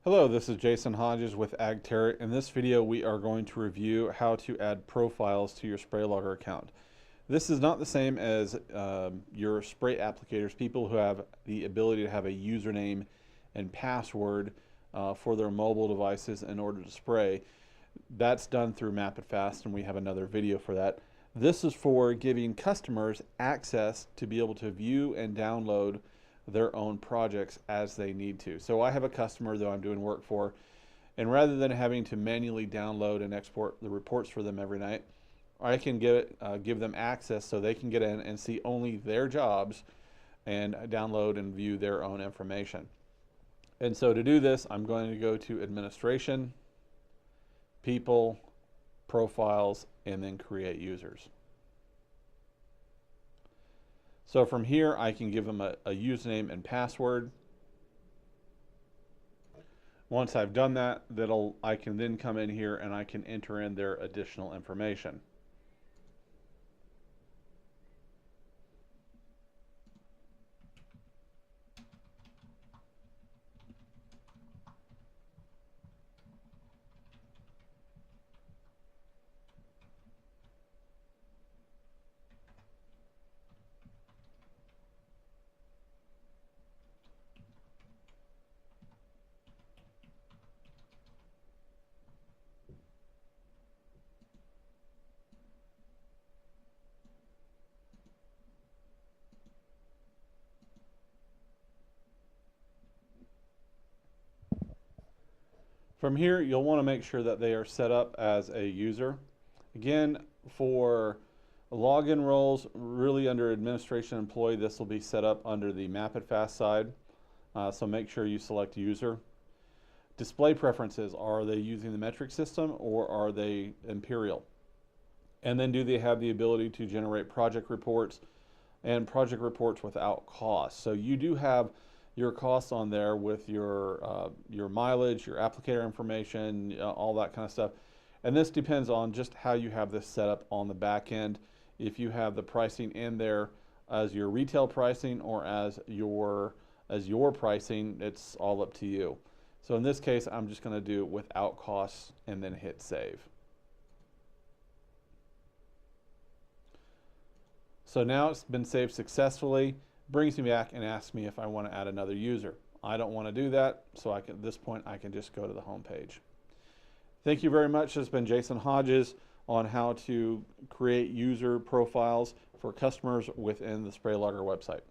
Hello, this is Jason Hodges with AgTerra. In this video, we are going to review how to add profiles to your SprayLogger account. This is not the same as your spray applicators, people who have the ability to have a username and password for their mobile devices in order to spray. That's done through MapItFast, and we have another video for that. This is for giving customers access to be able to view and download their own projects as they need to. So I have a customer that I'm doing work for, and rather than having to manually download and export the reports for them every night, I can give them access so they can get in and see only their jobs and download and view their own information. And so to do this, I'm going to go to Administration, People, Profiles, and then Create Users. So from here, I can give them a username and password. Once I've done that, I can then come in here and I can enter in their additional information. From here, you'll want to make sure that they are set up as a user. Again, for login roles, really under Administration Employee, this will be set up under the MapItFast side. So make sure you select User. Display preferences, are they using the metric system or are they Imperial? And then do they have the ability to generate project reports and project reports without cost? So you do have your costs on there with your mileage, your applicator information, all that kind of stuff. And this depends on just how you have this set up on the back end. If you have the pricing in there as your retail pricing or as your pricing, it's all up to you. So in this case, I'm just going to do without costs and then hit save. So now it's been saved successfully. Brings me back and asks me if I want to add another user. I don't want to do that, so at this point I can just go to the home page. Thank you very much. This has been Jason Hodges on how to create user profiles for customers within the SprayLogger website.